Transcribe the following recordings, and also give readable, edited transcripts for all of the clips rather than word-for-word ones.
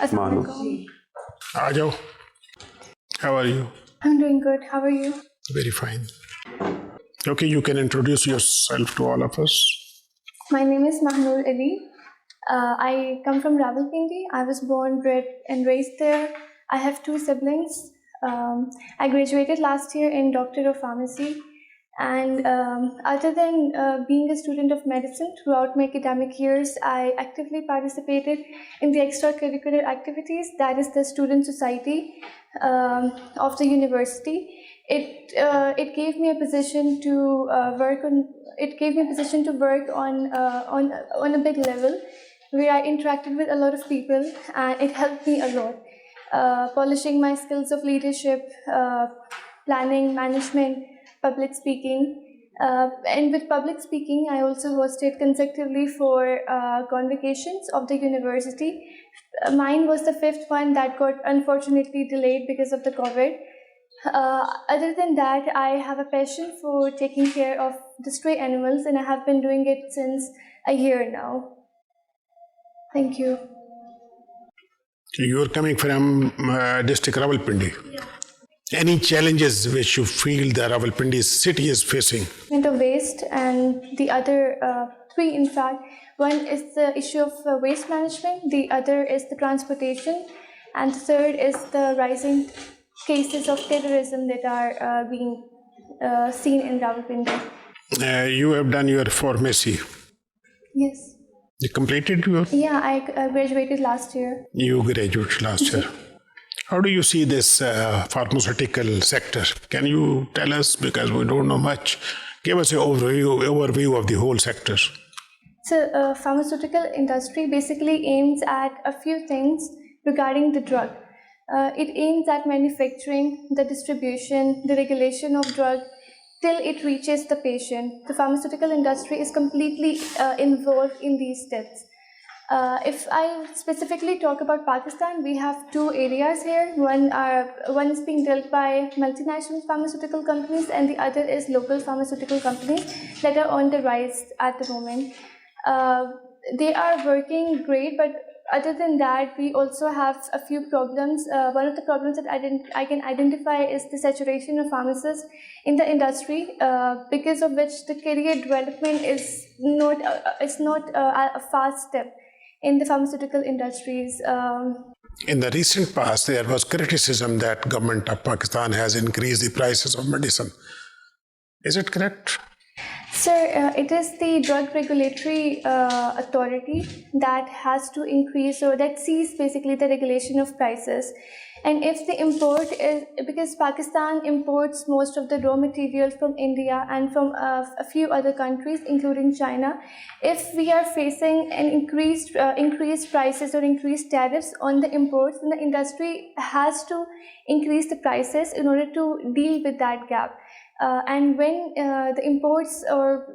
Mahnoor. Ajo, how are you? I'm doing good. How are you? Very fine. Okay, you can introduce yourself to all of us. My name is Mahnoor Ali. I come from Rawalpindi. I was born, bred, and raised there. I have 2 siblings. I graduated last year in Doctor of Pharmacy. And other than being a student of medicine throughout my academic years, I actively participated in the extracurricular activities, that is the student society of the university. It gave me a position to work on. It gave me a position to work on a big level, where I interacted with a lot of people, and it helped me a lot, polishing my skills of leadership, planning, management, public speaking. And with public speaking, I also hosted consecutively 4 convocations of the university. Mine was the 5th one that got unfortunately delayed because of the COVID. Other than that, I have a passion for taking care of the stray animals, and I have been doing it since a year now. Thank you. So you are coming from district Rawalpindi. Yeah. Any challenges which you feel the Rawalpindi city is facing? The waste, and the other 3 in fact. One is the issue of waste management, the other is the transportation, and the third is the rising cases of terrorism that are being seen in Rawalpindi. You have done your pharmacy. Yes. You completed your? Yeah, I graduated last year. You graduated last year. How do you see this pharmaceutical sector? Can you tell us, because we don't know much, give us an overview of the whole sector. So pharmaceutical industry basically aims at a few things regarding the drug. It aims at manufacturing, the distribution, the regulation of drug till it reaches the patient. The pharmaceutical industry is completely involved in these steps. If I specifically talk about Pakistan, we have 2 areas here. One is being dealt by multinational pharmaceutical companies, and the other is local pharmaceutical companies that are on the rise at the moment. They are working great, but other than that, we also have a few problems. One of the problems that I can identify is the saturation of pharmacists in the industry, because of which the career development is not a fast step in the pharmaceutical industries. In the recent past, there was criticism that government of Pakistan has increased the prices of medicine. Is it correct? Sir, it is the drug regulatory authority that has to increase, or that sees basically the regulation of prices. And if the import is, because Pakistan imports most of the raw material from India and from a few other countries, including China, if we are facing an increased prices or increased tariffs on the imports, then the industry has to increase the prices in order to deal with that gap. And when the imports or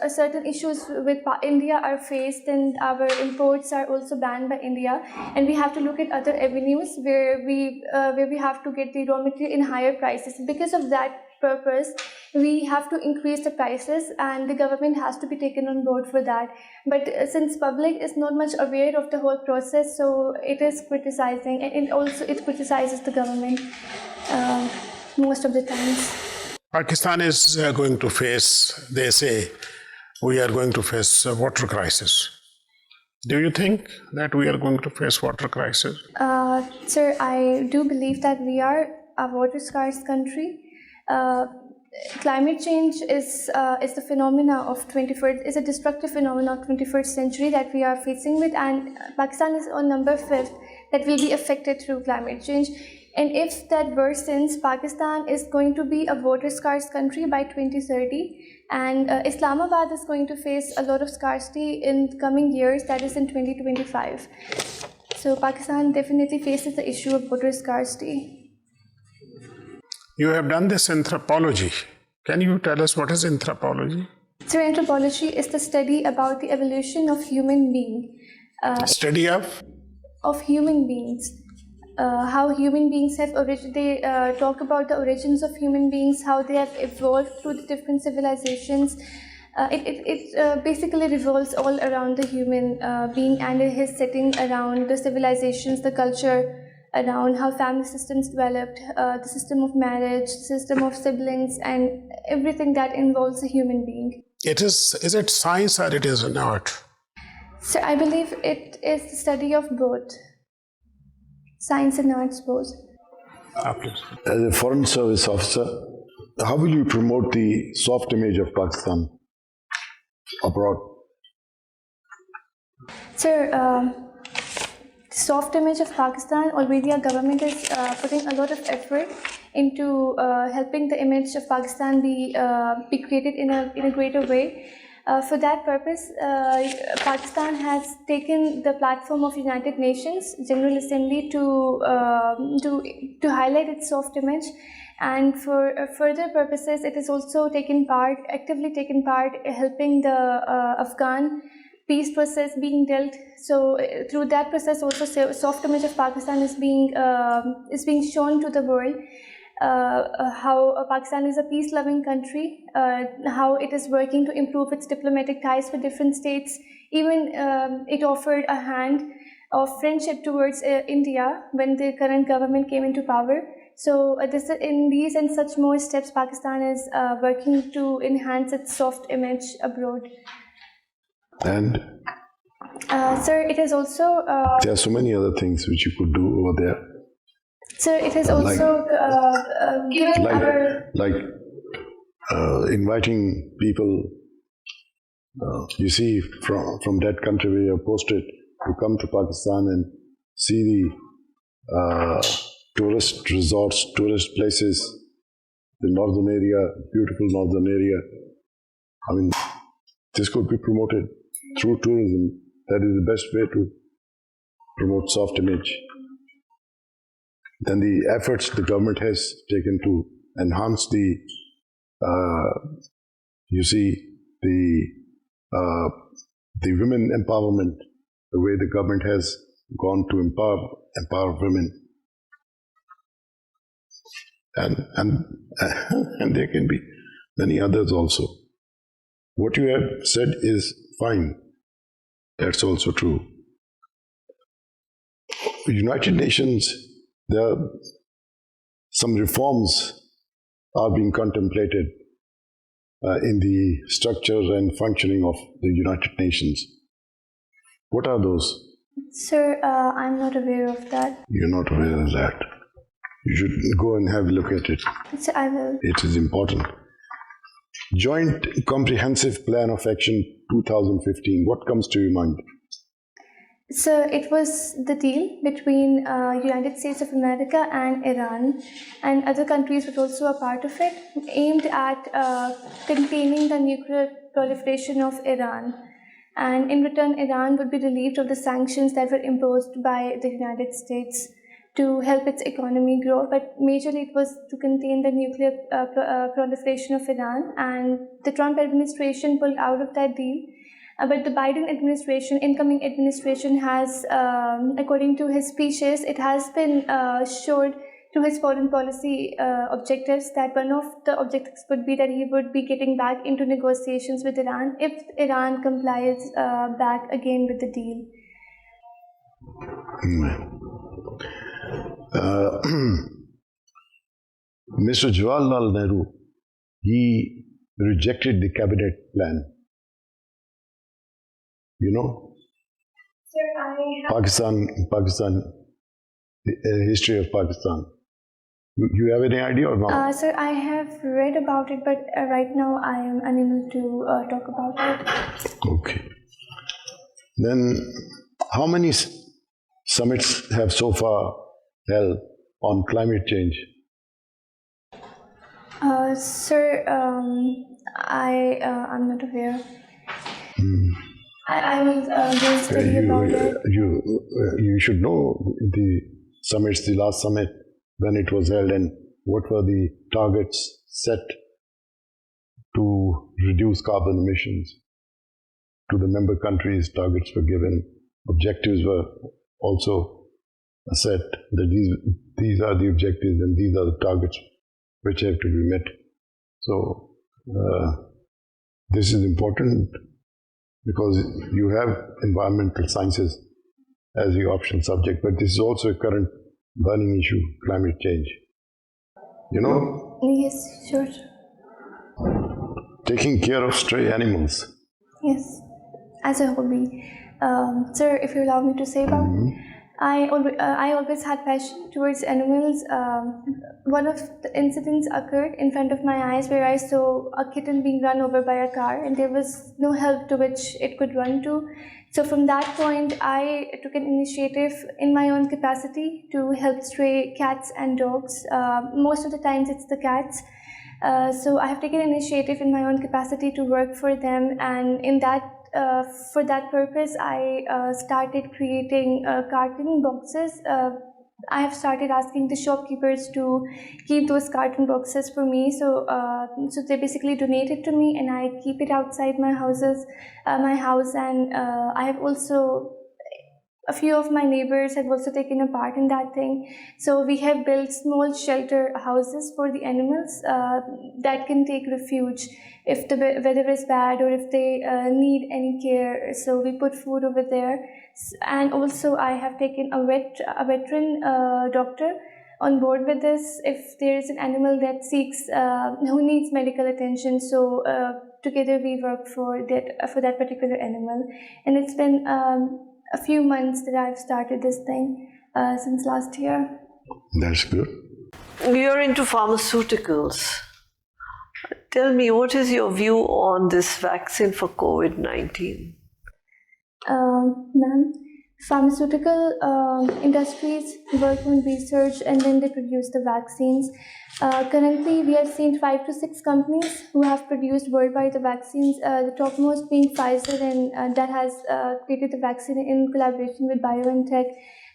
certain issues with India are faced, then our imports are also banned by India, and we have to look at other avenues where we have to get the raw material in higher prices. Because of that purpose, we have to increase the prices, and the government has to be taken on board for that. But since public is not much aware of the whole process, so it is criticizing, and it criticizes the government most of the times. Pakistan is going to face, they say, we are going to face a water crisis. Do you think that we are going to face water crisis? Sir, I do believe that we are a water scarce country. Climate change is the phenomena of 21st, is a destructive phenomena of 21st century that we are facing with, and Pakistan is on number 5th that will be affected through climate change. And if that worsens, Pakistan is going to be a water scarce country by 2030, and Islamabad is going to face a lot of scarcity in the coming years, that is in 2025. So Pakistan definitely faces the issue of water scarcity. You have done this anthropology. Can you tell us what is anthropology? So anthropology is the study about the evolution of human being. Study of? Of human beings. How human beings have they talk about the origins of human beings, how they have evolved through the different civilizations, It basically revolves all around the human being and his setting around the civilizations, the culture, around how family systems developed, the system of marriage, the system of siblings, and everything that involves a human being. Is it science or it is an art? So I believe it is the study of both, science and arts both. As a Foreign Service officer, how will you promote the soft image of Pakistan abroad? Sir, soft image of Pakistan, already our government is putting a lot of effort into helping the image of Pakistan be created in a greater way. For that purpose, Pakistan has taken the platform of United Nations General Assembly to highlight its soft image, and for further purposes, it has also actively taken part helping the Afghan peace process being dealt. So through that process also soft image of Pakistan is being shown to the world, how Pakistan is a peace-loving country, how it is working to improve its diplomatic ties with different states. Even it offered a hand of friendship towards India when the current government came into power. So in these and such more steps, Pakistan is working to enhance its soft image abroad. And sir, it is also there are so many other things which you could do over there. Sir, it is also given inviting people, you see, from that country where you're posted, to come to Pakistan and see the tourist resorts, tourist places, the northern area, beautiful northern area. I mean, this could be promoted through tourism. That is the best way to promote soft image. Then the efforts the government has taken to enhance the, the women empowerment, the way the government has gone to empower women. And there can be many others also. What you have said is fine. That's also true. The United Nations, there are some reforms are being contemplated in the structure and functioning of the United Nations. What are those? Sir, I'm not aware of that. You're not aware of that. You should go and have a look at it. Sir, I will. It is important. Joint Comprehensive Plan of Action 2015. What comes to your mind? So it was the deal between United States of America and Iran, and other countries were also a part of it, aimed at containing the nuclear proliferation of Iran. And in return, Iran would be relieved of the sanctions that were imposed by the United States to help its economy grow. But majorly it was to contain the nuclear proliferation of Iran, and the Trump administration pulled out of that deal. But the Biden administration, incoming administration, has, according to his speeches, it has been showed to his foreign policy objectives that one of the objectives would be that he would be getting back into negotiations with Iran if Iran complies back again with the deal. Mr. Jawaharlal Nehru, he rejected the cabinet plan. You know, Sir, Pakistan, the history of Pakistan. You have any idea or not? Sir, I have read about it, but right now I am unable to talk about it. Okay. Then, how many summits have so far held on climate change? Sir, I'm not aware. I will go study about it. You should know the summits, the last summit, when it was held, and what were the targets set to reduce carbon emissions. To the member countries, targets were given, objectives were also set, that these are the objectives and these are the targets which have to be met. So, this is important because you have environmental sciences as your optional subject, but this is also a current burning issue, climate change. You know? Yes, sure. Taking care of stray animals. Yes, as a hobby. Sir, if you allow me to say about I always had passion towards animals. One of the incidents occurred in front of my eyes where I saw a kitten being run over by a car and there was no help to which it could run to. So from that point, I took an initiative in my own capacity to help stray cats and dogs. Most of the times it's the cats. So I have taken initiative in my own capacity to work for them, and in that for that purpose, I started creating carton boxes. I have started asking the shopkeepers to keep those carton boxes for me. So they basically donate it to me, and I keep it outside my house. And I have also. A few of my neighbors have also taken a part in that thing. So we have built small shelter houses for the animals that can take refuge if the weather is bad or if they need any care. So we put food over there. And also I have taken a veteran doctor on board with this if there is an animal that seeks, who needs medical attention. So together we work for that particular animal. And it's been a few months that I've started this thing since last year. That's good. You're into pharmaceuticals. Tell me, what is your view on this vaccine for COVID-19? Ma'am, pharmaceutical industries work on research and then they produce the vaccines. Currently, we have seen 5 to 6 companies who have produced worldwide the vaccines, the topmost being Pfizer, and that has created the vaccine in collaboration with BioNTech.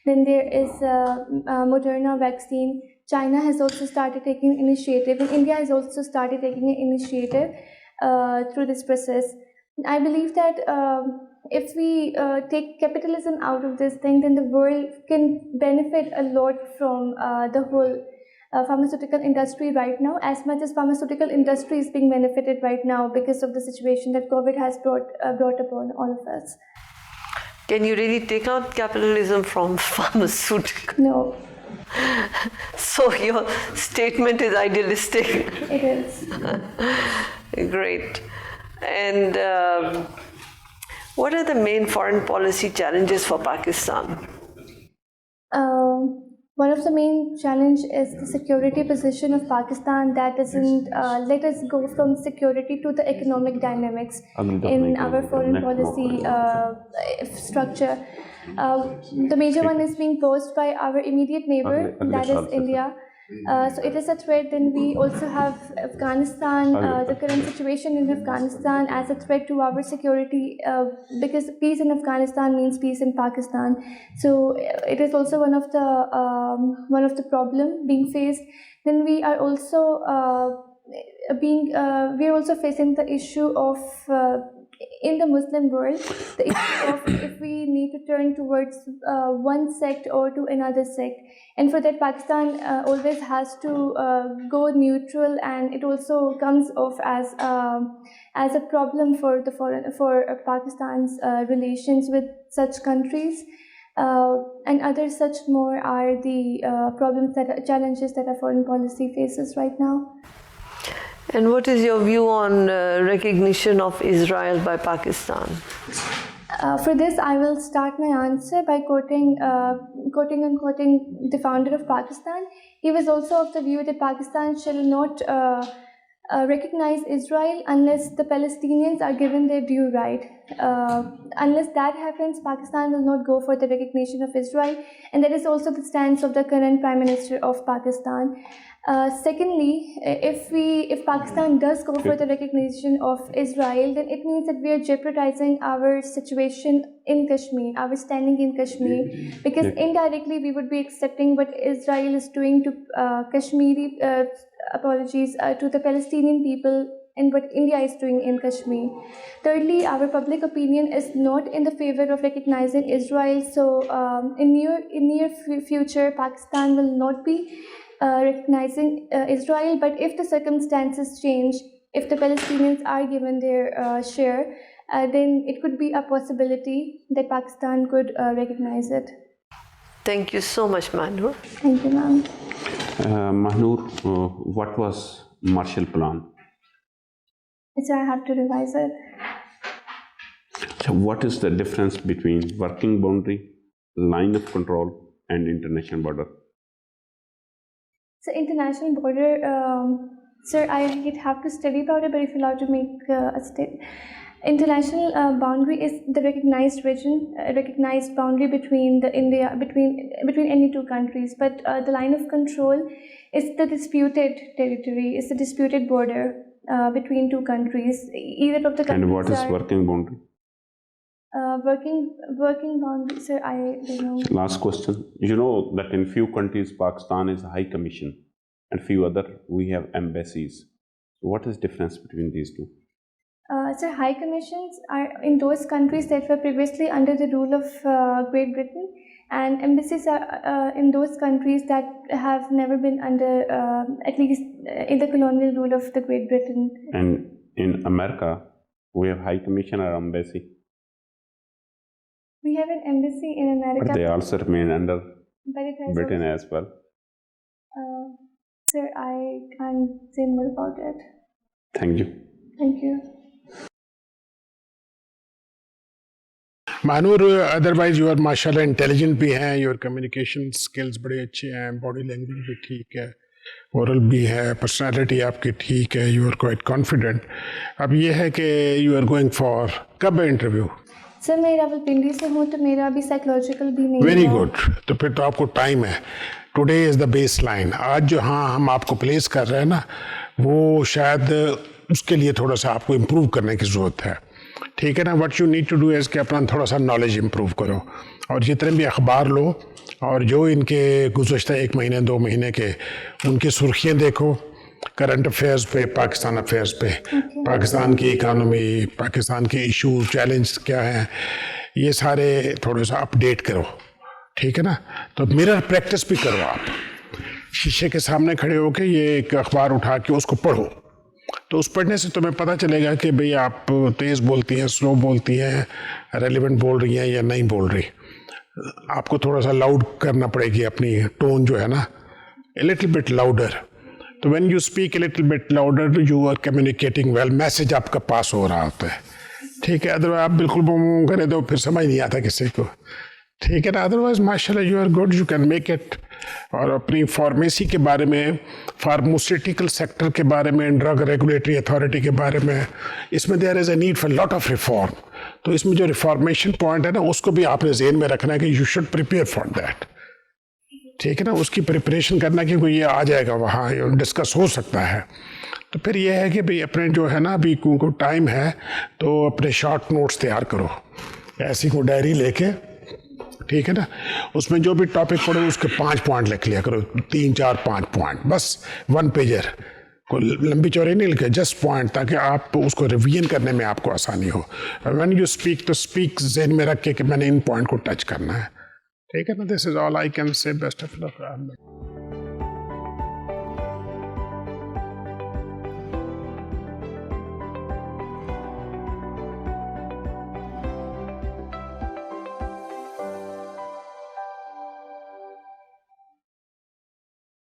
Then there is Moderna vaccine. China has also started taking initiative, and India has also started taking an initiative through this process. I believe that if we take capitalism out of this thing, then the world can benefit a lot from the whole pharmaceutical industry right now, as much as pharmaceutical industry is being benefited right now because of the situation that COVID has brought upon all of us. Can you really take out capitalism from pharmaceutical? No. So your statement is idealistic. It is. Great. And what are the main foreign policy challenges for Pakistan? One of the main challenge is the security position of Pakistan that doesn't let us go from security to the economic dynamics in our foreign policy structure. The major one is being posed by our immediate neighbor, that is India. So it is a threat. Then we also have Afghanistan, the current situation in Afghanistan as a threat to our security, because peace in Afghanistan means peace in Pakistan. So it is also one of the problem being faced. Then we are also facing the issue of in the Muslim world, the issue of if we need to turn towards one sect or to another sect. And for that, Pakistan always has to go neutral, and it also comes off as a problem for Pakistan's relations with such countries. And other such more are the challenges that our foreign policy faces right now. And what is your view on recognition of Israel by Pakistan? For this, I will start my answer by quoting the founder of Pakistan. He was also of the view that Pakistan shall not recognize Israel unless the Palestinians are given their due right. Unless that happens, Pakistan will not go for the recognition of Israel, and that is also the stance of the current Prime Minister of Pakistan. Secondly, if Pakistan does go for the recognition of Israel, then it means that we are jeopardizing our situation in Kashmir, our standing in Kashmir, because indirectly we would be accepting what Israel is doing to to the Palestinian people and what India is doing in Kashmir. Thirdly, our public opinion is not in the favor of recognizing Israel. So in near future, Pakistan will not be recognizing Israel, but if the circumstances change, if the Palestinians are given their share, then it could be a possibility that Pakistan could recognize it. Thank you so much, Mahnoor. Thank you, ma'am. Mahnoor, what was Marshall Plan? So I have to revise it. So what is the difference between working boundary, line of control, and international border? So international border, sir, I have to study about it, but if you're allowed to make a state. International boundary is the recognized region, recognized boundary between between any two countries. But the line of control is the disputed territory, is the disputed border between two countries. Either of the countries. And what is working boundary? Working boundary, sir, I don't know. Last question. You know that in few countries, Pakistan is a high commission, and few other we have embassies. So what is difference between these two? So high commissions are in those countries that were previously under the rule of Great Britain, and embassies are in those countries that have never been under, at least in the colonial rule of the Great Britain. And in America, we have high commission or embassy. We have an embassy in America. But they also remain under Britain also, as well. Sir, I can't say more about it. Thank you. Thank you. Mahnoor, otherwise you are माशाल्लाह intelligent भी हैं, your communication skills बड़े अच्छे हैं, body language भी ठीक है, oral भी है, personality आपकी ठीक है, you are quite confident. अब ये है कि you are going for कब है interview? सर मैं रावलपिंडी से हूँ, तो मेरा अभी साइकोलॉजिकल भी नहीं है। वेरी गुड, तो फिर तो आपको टाइम है। Today is the base line. आज जो हम आपको प्लेस कर रहे हैं ना, वो शायद उसके लिए थोड़ा सा आपको इम्प्रूव करने की ज़रूरत है, ठीक है ना। What you need to do is कि अपना थोड़ा सा नॉलेज इम्प्रूव करो, और जितने भी अखबार लो और जो इनके गुज़श्ता 1 महीने 2 महीने के उनकी सुर्खियाँ देखो, करंट अफेयर्स पे, पाकिस्तान अफेयर्स पे, पाकिस्तान की इकानमी, पाकिस्तान के इशू चैलेंज क्या हैं, ये सारे थोड़ा सा अपडेट करो, ठीक है ना। तो मिरर प्रैक्टिस भी करो, आप शीशे के सामने खड़े होकर ये एक अखबार उठा के उसको पढ़ो, तो उस पढ़ने से तुम्हें पता चलेगा कि भाई आप तेज़ बोलती हैं, स्लो बोलती हैं, रेलिवेंट बोल रही हैं या नहीं बोल रही। आपको थोड़ा सा लाउड करना पड़ेगी अपनी टोन जो है ना, ए लिटिल बिट लाउडर। तो when you speak a little bit louder you are communicating well, message आपका पास हो रहा होता है, ठीक है। अदरवाइज आप बिल्कुल बूम करें तो फिर समझ नहीं आता किसी को, ठीक है ना। अदरवाइज माशाल्लाह you are good, you can make it. और अपनी फार्मेसी के बारे में, फार्मास्यूटिकल सेक्टर के बारे में, ड्रग रेगुलेटरी अथॉरिटी के बारे में, इसमें there is a need for lot of reform. तो इसमें जो रिफॉर्मेशन पॉइंट है ना, उसको भी आपने ज़हन में रखना है कि you should prepare for that, ठीक है ना। उसकी प्रिपरेशन करना, क्योंकि ये आ जाएगा वहाँ, डिस्कस हो सकता है। तो फिर ये है कि भाई अपने जो है ना, अभी को टाइम है तो अपने शॉर्ट नोट्स तैयार करो, ऐसी को डायरी लेके, ठीक है ना। उसमें जो भी टॉपिक पढ़ो उसके 5 पॉइंट लिख लिया करो, 3 4 5 पॉइंट, बस 1 पेजर को लंबी चौड़ी नहीं लिखे, जस्ट पॉइंट, ताकि आप उसको रिवीजन करने में आपको आसानी हो। व्हेन यू स्पीक तो स्पीक ज़हन में रख के कि मैंने इन पॉइंट को टच करना है, ठीक है ना। This is all I can say. Best of luck.